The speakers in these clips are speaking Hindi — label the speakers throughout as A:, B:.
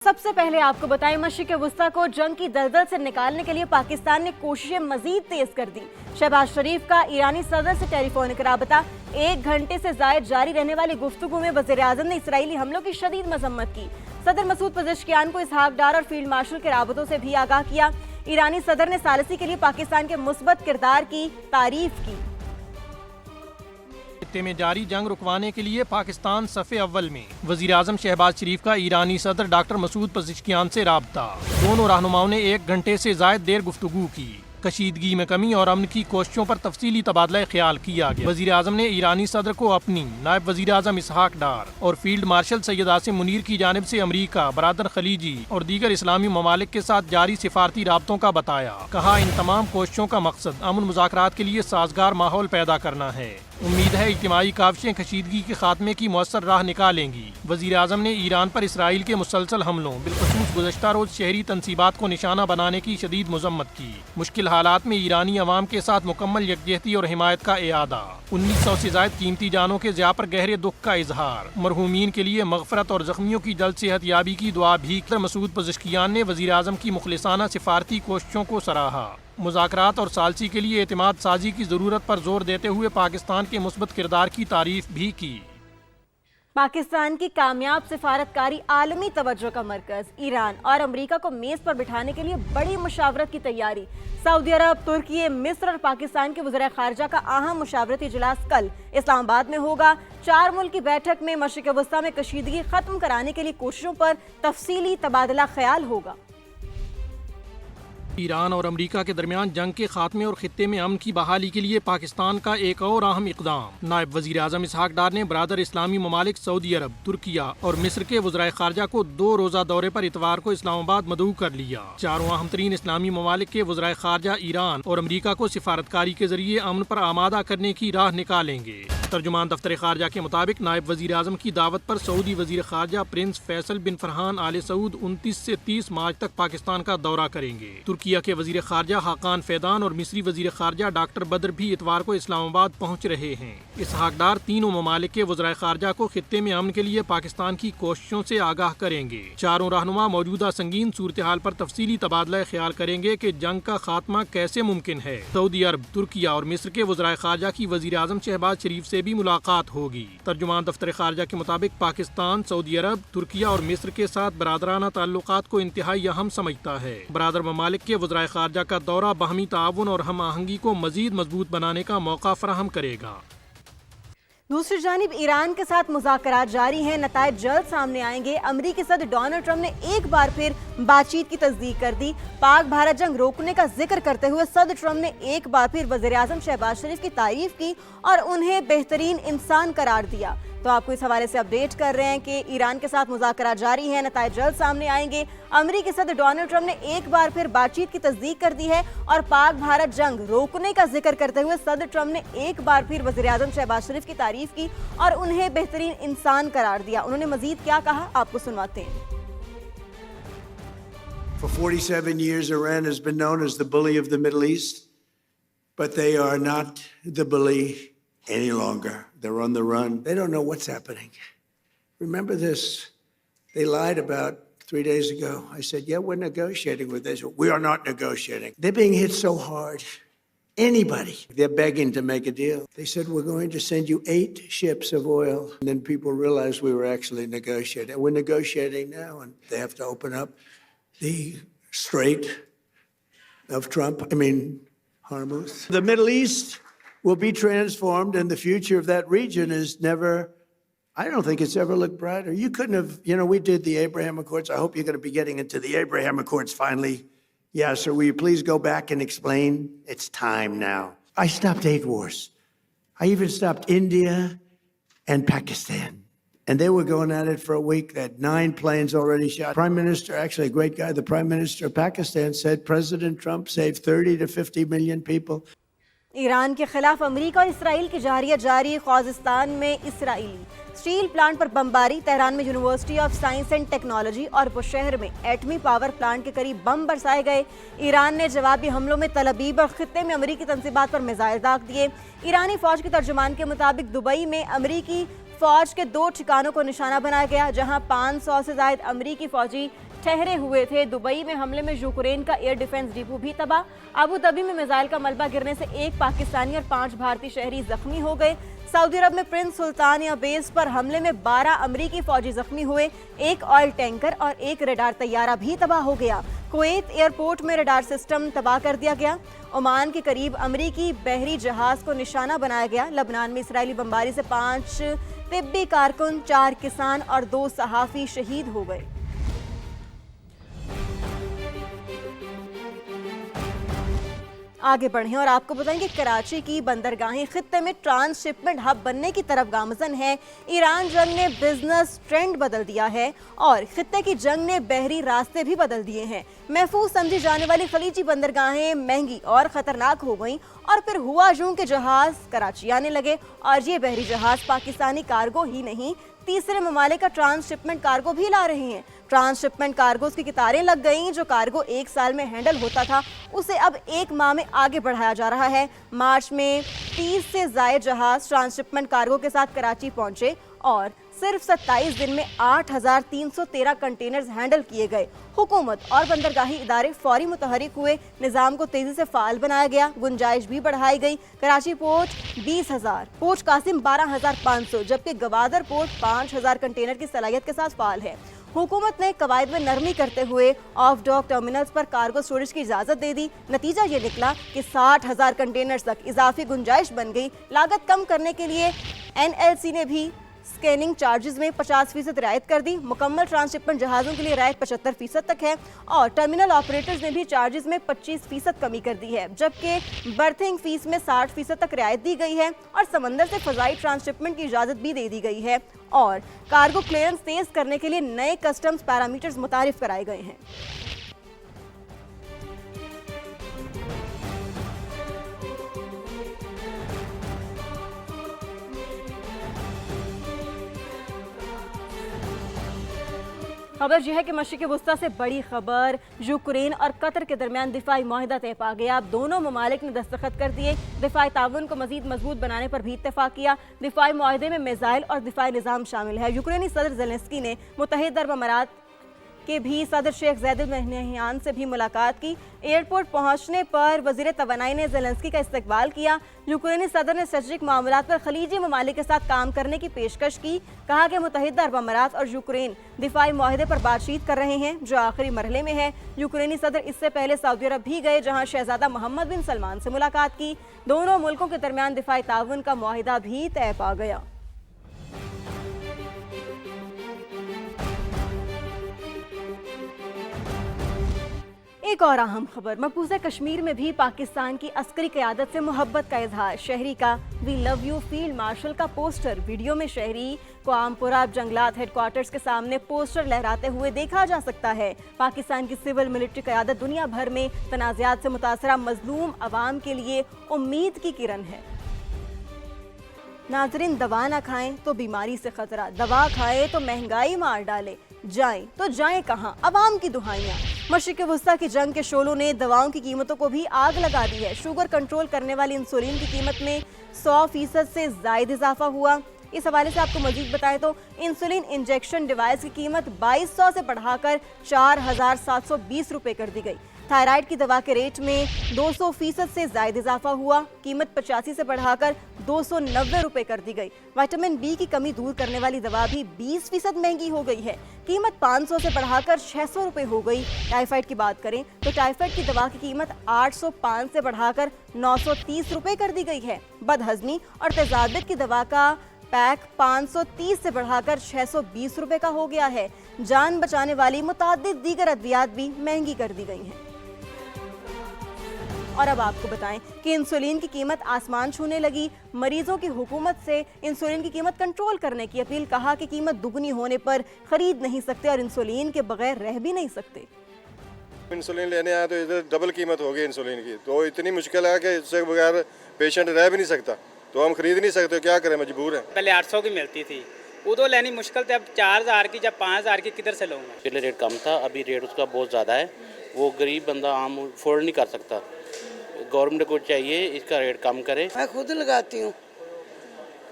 A: सबसे पहले आपको बताएं, मशरिक़ वुस्ता को जंग की दलदल से निकालने के लिए पाकिस्तान ने कोशिशें मजीद तेज कर दी। शहबाज शरीफ का ईरानी सदर से टेलीफोनिक राबता, 1 घंटे से जायद जारी रहने वाली गुफ्तगू में वज़ीर आज़म ने इसराइली हमलों की शदीद मजम्मत की। सदर मसूद पज़ेश्कियान को इसहाक डार और फील्ड मार्शल के राबतों से भी आगाह किया। ईरानी सदर ने सालिसी के लिए पाकिस्तान के मुस्बत किरदार की तारीफ की।
B: खित्ते में जारी जंग रुकवाने के लिए पाकिस्तान सफ़े अव्वल में। वज़ीर आज़म शहबाज शरीफ का ईरानी सदर डॉक्टर मसूद पज़ेश्कियान से राब्ता। दोनों रहनुमाओं ने 1 घंटे से जायद देर गुफ्तगू की। कशीदगी में कमी और अमन की कोशिशों पर तफसीली तबादला ख्याल किया गया। वज़ीर आज़म ने ईरानी सदर को अपनी, नायब वज़ीर आज़म इसहाक डार और फील्ड मार्शल सैयद आसिम मुनीर की जानिब से अमरीका, बरादर खलीजी और दीगर इस्लामी ममालिक के साथ जारी सिफारती राब्तों का बताया। कहा, इन तमाम कोशिशों का मकसद अमन मुज़ाकरात के लिए साजगार माहौल पैदा करना है। उम्मीद है इज्तिमाई काविशें कशीदगी के खात्मे की मौसर राह निकालेंगी। वज़ीर आज़म ने ईरान पर इसराइल के मुसलसल हमलों, बिलखुसूस गुज़श्ता रोज शहरी तनसीबात को निशाना बनाने की शदीद मजम्मत की। मुश्किल हालात में ईरानी अवाम के साथ मुकम्मल यकजहती और हिमायत का एआदा। 1900 से जायद कीमती जानों के ज़िया पर गहरे दुख का इजहार। मरहूमीन के लिए मगफरत और जख्मियों की जल्द सेहत याबी की दुआ भी। मसूद पज़ेश्कियान ने वज़ीर आज़म की मुखलिसाना सिफारती कोशिशों को सराहा। मुज़ाकरात और सालसी के लिए एतमाद साजी की ज़रूरत पर जोर देते हुए पाकिस्तान के मुस्बत किरदार की तारीफ भी की।
A: पाकिस्तान की कामयाब सिफारतकारी आलमी तवज्जो का मरकज। ईरान और अमरीका को मेज पर बिठाने के लिए बड़ी मुशावरत की तैयारी। सऊदी अरब, तुर्की, मिस्र और पाकिस्तान के वज़ीर ख़ारजा का अहम मुशावरती इजलास कल इस्लामाबाद में होगा। 4 मुल्क की बैठक में मशरिक़ वुस्ता में कशीदगी खत्म कराने के लिए कोशिशों पर तफसीली तबादला ख्याल होगा।
B: ईरान और अमरीका के दरमियान जंग के खात्मे और खित्ते में अमन की बहाली के लिए पाकिस्तान का एक और अहम इकदाम। नायब वज़ीर आज़म इसहाक डार ने बरादर इस्लामी ममालिक सऊदी अरब, तुर्किया और मिस्र के वज़राए ख़ारजा को 2 रोज़ा दौरे पर इतवार को इस्लामाबाद मदऊ कर लिया। चारों अहम तरीन इस्लामी ममालिक के वज़राए ख़ारजा ईरान और अमरीका को सिफारतकारी के जरिए अमन पर आमादा करने की राह निकालेंगे। तर्जुमान दफ्तर ख़ारजा के मुताबिक नायब वज़ीर आज़म की दावत पर सऊदी वज़ीर ख़ारजा प्रिंस फैसल बिन फरहान आले सऊद 29 से 30 मार्च तक पाकिस्तान का दौरा करेंगे। तुर्किया के वज़ीर ख़ारजा हाकान फैदान और मिस्री वज़ीर ख़ारजा डॉक्टर बदर भी इतवार को इस्लामाबाद पहुँच रहे हैं। इसहाक डार तीनों ममालिक के वज़राए ख़ारजा को खित्ते में अमन के लिए पाकिस्तान की कोशिशों से आगाह करेंगे। चारों रहनुमा मौजूदा संगीन सूरत हाल पर तफसीली तबादला ख्याल करेंगे कि जंग का खात्मा कैसे मुमकिन है। सऊदी अरब, तुर्किया और मिस्र के वज़राए ख़ारजा की वज़ीर आज़म शहबाज शरीफ से भी मुलाकात होगी। तर्जुमान दफ्तर ख़ारजा के मुताबिक पाकिस्तान सऊदी अरब, तुर्किया और मिस्र के साथ बरादराना ताल्लुकात को इंतहाई अहम समझता है। बरादर ममालिक के वज़राए ख़ारजा का दौरा बाहमी ताउन और हम आहंगी को मजीद मजबूत बनाने का मौका फराहम करेगा।
A: दूसरी जानिब ईरान के साथ मुज़ाकरात जारी हैं। नतायज जल्द सामने आएंगे। अमरीकी सदर डोनाल्ड ट्रंप ने एक बार फिर बातचीत की तस्दीक कर दी। पाक भारत जंग रोकने का जिक्र करते हुए सदर ट्रंप ने एक बार फिर वज़ीर आज़म शहबाज शरीफ की तारीफ की और उन्हें बेहतरीन इंसान करार दिया। तो आपको इस हवाले से अपडेट कर रहे हैं कि ईरान के साथ मुज़ाकरात जारी हैं, नतायज जल्द सामने आएंगे। अमरीकी सदर डोनाल्ड ट्रंप ने एक बार फिर बातचीत की तस्दीक कर दी है और पाक भारत जंग रोकने का जिक्र करते हुए सदर ट्रंप ने एक बार फिर वज़ीर आज़म शहबाज शरीफ की तारीफ की और उन्हें बेहतरीन इंसान करार दिया। उन्होंने मजीद क्या कहा, आपको सुनवाते हैं।
C: For 47 years, Iran has been known as the bully of the Middle East, but they are not the bully any longer. They're on the run. They don't know what's happening. Remember this. They lied about 3 days ago. I said, yeah, we're negotiating with Israel. We are not negotiating. They're being hit so hard. Anybody. They're begging to make a deal. They said, we're going to send you 8 ships of oil. And then people realized we were actually negotiating. We're negotiating now, and they have to open up the Strait of Hormuz. The Middle East will be transformed, and the future of that region is never, I don't think it's ever looked brighter. You couldn't have, we did the Abraham Accords. I hope you're going to be getting into the Abraham Accords finally. Yeah, so will you please go back and explain? It's time now. I stopped 8 wars. I even stopped India and Pakistan. And they were going at it for a week. They had 9 planes already shot. Prime Minister, actually a great guy, the Prime Minister of Pakistan said President Trump saved 30 to 50 million people.
A: Iran के खिलाफ अमरीका और इसराइल की जारियत जारी। ख्वाजिस्तान में इसराइली स्टील प्लांट पर बमबारी। तेहरान में university of science and technology और बुशहर में एटमी पावर प्लांट के करीब बम बरसाए गए। ईरान ने जवाबी हमलों में तल अबीब और खित्ते में अमरीकी तंजीबात पर मिसाइल दाग दिए। ईरानी फौज के तर्जुमान के मुताबिक दुबई में अमरीकी फौज के 2 ठिकानों को निशाना बनाया गया, जहां 500 से ज्यादा अमरीकी फौजी ठहरे हुए थे। दुबई में हमले में यूक्रेन का एयर डिफेंस डिपो भी तबाह। अबू धाबी में मिसाइल का मलबा गिरने से 1 पाकिस्तानी और 5 भारतीय शहरी जख्मी हो गए। सऊदी अरब में प्रिंस सुल्तानिया बेस पर हमले में 12 अमरीकी फौजी जख्मी हुए। 1 ऑयल टैंकर और 1 रडार तैयारा भी तबाह हो गया। कुवैत एयरपोर्ट में रडार सिस्टम तबाह कर दिया गया। ओमान के करीब अमरीकी बहरी जहाज को निशाना बनाया गया। लबनान में इसराइली बमबारी से 5 तिब्बी कारकुन, 4 किसान और 2 सहाफी शहीद हो गए। आगे बढ़ें और आपको बताएं कि कराची की बंदरगाहें खित्ते में ट्रांसशिपमेंट हब बनने की तरफ गामजन है। ईरान जंग ने बिजनेस ट्रेंड बदल दिया है और खित्ते की जंग ने बहरी रास्ते भी बदल दिए हैं। महफूज समझी जाने वाली खलीजी बंदरगाहें महंगी और खतरनाक हो गईं और फिर हुआ यूं के जहाज कराची आने लगे और ये बहरी जहाज पाकिस्तानी कार्गो ही नहीं, तीसरे ममालिक का ट्रांसशिपमेंट कार्गो भी ला रहे हैं। ट्रांसशिपमेंट कार्गोस की कतारें लग गईं। जो कार्गो 1 साल में हैंडल होता था उसे अब 1 माह में आगे बढ़ाया जा रहा है। मार्च में 30 से ज़ायद जहाज ट्रांसशिपमेंट कार्गो के साथ कराची पहुंचे और सिर्फ 27 दिन में 8,313 कंटेनर्स हैंडल किए गए। हुकूमत और बंदरगाही इदारे फौरी मुतहरिक हुए। निज़ाम को तेजी से फाल बनाया गया। गुंजाइश भी बढ़ाई गई। कराची पोर्ट 20,000, पोर्ट कासिम 12,500, जबकि गवादर पोर्ट 5,000 कंटेनर की सलाहियत के साथ फाल है। हुकूमत ने कवायद में नरमी करते हुए ऑफ डॉक टर्मिनल्स पर कार्गो स्टोरेज की इजाज़त दे दी। नतीजा ये निकला कि 60,000 कंटेनर्स तक इजाफी गुंजाइश बन गई। लागत कम करने के लिए NLC ने भी स्कैनिंग चार्जेस में 50% रियायत कर दी। मुकम्मल ट्रांसशिपमेंट जहाज़ों के लिए रियायत 75% तक है और टर्मिनल ऑपरेटर्स ने भी चार्जेस में 25% कमी कर दी है, जबकि बर्थिंग फीस में 60% तक रियायत दी गई है और समंदर से फ़ज़ाई ट्रांसशिपमेंट की इजाज़त भी दे दी गई है और कार्गो क्लियरेंस तेज करने के लिए नए कस्टम्स पैरामीटर्स मुतारिफ कराए गए हैं। खबर यह है कि मशरिक़ वुस्ता से बड़ी खबर, यूक्रेन और कतर के दरमियान दिफाई माहिदा तय पा गया। अब दोनों ममालिक ने दस्तखत कर दिए। दिफाई ताउन को मजीद मजबूत बनाने पर भी इत्तेफाक किया। दिफाई माहिदे में मिसाइल और दिफाई निज़ाम शामिल है। यूक्रेनी सदर ज़ेलेंस्की ने मुत्तहिदा अरब अमारात के भी सदर शेख ज़ायद अल नहयान से भी मुलाकात की। एयरपोर्ट पहुंचने पर वज़ीर तवानाई ने ज़ेलेंस्की का इस्तकबाल किया। यूक्रेनी सदर ने स्ट्रेटेजिक मामलात पर खलीजी ममालिक के साथ काम करने की पेशकश की। कहा कि मुत्तहिदा अरब अमारात और यूक्रेन दिफाई माहिदे पर बातचीत कर रहे हैं जो आखिरी मरहले में है। यूक्रेनी सदर इससे पहले सऊदी अरब भी गए, जहाँ शहजादा मोहम्मद बिन सलमान से मुलाकात की। दोनों मुल्कों के दरमियान दिफाई ताउन का मुआहिदा भी तय पा गया। एक और अहम खबर, मकबूजा कश्मीर में भी पाकिस्तान की अस्करी क़यादत से मोहब्बत का इजहार। शहरी का we love you field marshal का पोस्टर। वीडियो में शहरी को आमपुरा जंगलात हेडक्वार्टर्स के सामने पोस्टर लहराते हुए देखा जा सकता है। पाकिस्तान की सिविल मिलिट्री क़यादत दुनिया भर में तनाज़ात से मुतासरा मजलूम अवाम के लिए उम्मीद की किरण है। नाज़रीन, दवा ना खाएं तो बीमारी से खतरा, दवा खाएं तो महंगाई मार डाले, जाएं तो जाएं कहां, अवाम की दुहाइयां। मशरिक़ वुस्ता की जंग के शोलों ने दवाओं की कीमतों को भी आग लगा दी है। शुगर कंट्रोल करने वाली इंसुलिन की कीमत में 100% से ज़ायद इजाफा हुआ। इस हवाले से आपको मजीद बताएं तो इंसुलिन इंजेक्शन डिवाइस की कीमत 2200 से बढ़ाकर 4,720 रुपये कर दी गई। थायराइड की दवा के रेट में 200% से ज़ायद इजाफा हुआ। कीमत 85 से बढ़ाकर 290 रुपये कर दी गई। विटामिन बी की कमी दूर करने वाली दवा भी 20% महंगी हो गई है। कीमत 500 से बढ़ाकर 600 रुपये हो गई। टाइफाइड की बात करें तो टाइफाइड की दवा की कीमत 805 से बढ़ाकर 930 रुपये कर दी गई है। बदहजमी और तेजाबियत की दवा का पैक 530 से बढ़ाकर 620 रुपये का हो गया है। जान बचाने वाली मुतादिद दीगर अद्वियात भी महंगी कर दी गई हैं। और अब आपको बताएं कि इंसुलिन की कीमत आसमान छूने लगी। मरीजों की हुकूमत से इंसुलिन की कीमत कंट्रोल करने की अपील। कहा कि कीमत दुगनी होने पर खरीद नहीं सकते और इंसुलिन के बगैर रह भी नहीं सकते।
D: इंसुलिन लेने आए तो इधर डबल कीमत हो गई इंसुलिन की, तो इतनी मुश्किल है कि इससे बगैर पेशेंट रह भी नहीं सकता, तो हम खरीद नहीं सकते, क्या करें, मजबूर हैं।
E: पहले 800 की मिलती थी, उधर लेनी मुश्किल थी, अब 4000 की या 5000 की किधर से लूँगा।
F: पहले रेट कम था, अभी रेट उसका बहुत ज़्यादा है, वो गरीब बंदा आम अफोर्ड नहीं कर सकता। गवर्नमेंट को चाहिए इसका रेट कम करे।
G: मैं खुद लगाती हूँ,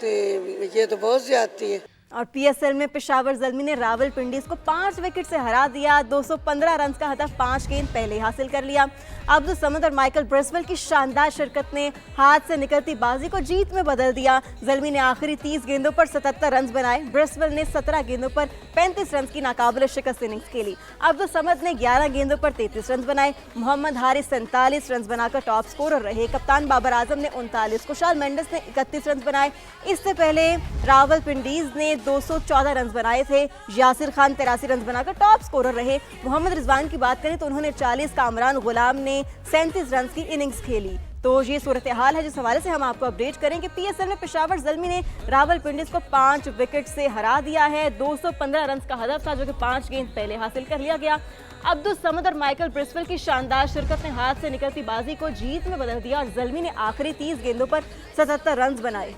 G: तो ये तो बहुत ज़्यादती है।
A: और पीएसएल में पेशावर ज़ल्मी ने रावलपिंडीज को 5 विकेट से हरा दिया। 215 रन का हदफ 5 गेंद पहले हासिल कर लिया। अब्दुल समद और माइकल ब्रिस्वेल की शानदार शिरकत ने हाथ से निकलती बाजी को जीत में बदल दिया। ज़ल्मी ने आखिरी 30 गेंदों पर 77 रन बनाए। ब्रिस्वेल ने 17 गेंदों पर 35 रन की नाकाबिल शिकस्त इनिंग्स खेली। अब्दुल समद ने 11 गेंदों पर 33 रन बनाए। मोहम्मद हारिस 47 रन बनाकर टॉप स्कोरर रहे। कप्तान बाबर आजम ने 39, कुशाल मेंडिस ने 31 रन बनाए। इससे पहले रावलपिंडीज ने 214 रन बनाए थे। यासिर खान 83 रन बनाकर टॉप स्कोरर रहे। मोहम्मद रिजवान की बात करें तो उन्होंने 40, कामरान गुलाम ने 37 रन की इनिंग्स खेली। तो ये सूरत हाल है जिस हवाले से हम आपको अपडेट करें कि पीएसएल में पेशावर ज़ल्मी ने रावलपिंडीज को 5 विकेट से हरा दिया है। 215 रन का हदफ था जो कि 5 गेंद पहले हासिल कर लिया गया। अब्दुल समद और माइकल ब्रिस्वेल की शानदार शिरकत ने हाथ से निकलती बाजी को जीत में बदल दिया और ज़ल्मी ने आखिरी 30 गेंदों पर 77 रन बनाए।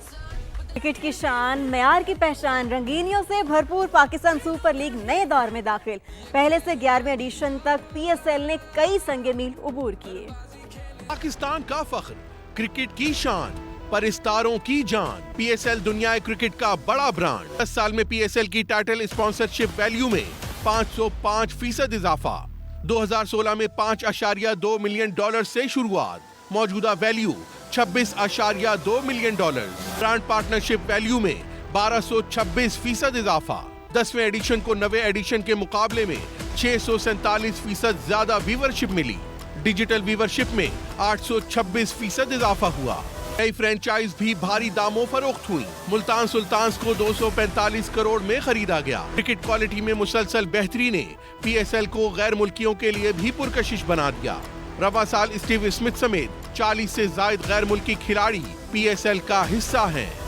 A: क्रिकेट की शान, मयार की पहचान, रंगीनियों से भरपूर पाकिस्तान सुपर लीग नए दौर में दाखिल। पहले से 11वें एडिशन तक पीएसएल ने कई संगे मील उबूर किए।
G: पाकिस्तान का फख्र, क्रिकेट की शान, परिस्तारों की जान। पीएसएल दुनिया क्रिकेट का बड़ा ब्रांड। 10 साल में पीएसएल की टाइटल स्पॉन्सरशिप वैल्यू में 505% इजाफा। 2016 में $5.2 मिलियन से शुरुआत। मौजूदा value $26.2 million. Brand partnership value में 1226% इजाफा। 10वें एडिशन को 9वें एडिशन के मुकाबले में 647% ज्यादा व्यूवरशिप मिली। डिजिटल व्यूवरशिप में 826% इजाफा हुआ। कई फ्रेंचाइज भी भारी दामों फरोख्त हुई। मुल्तान सुल्तान्स को 245 करोड़ में खरीदा गया। क्रिकेट क्वालिटी में मुसलसल बेहतरी ने पीएसएल को गैर मुल्कियों के लिए भी पुरकशिश बना दिया। रवा साल स्टीव स्मिथ समेत 40 से ज्यादा गैर मुल्की खिलाड़ी पीएसएल का हिस्सा हैं।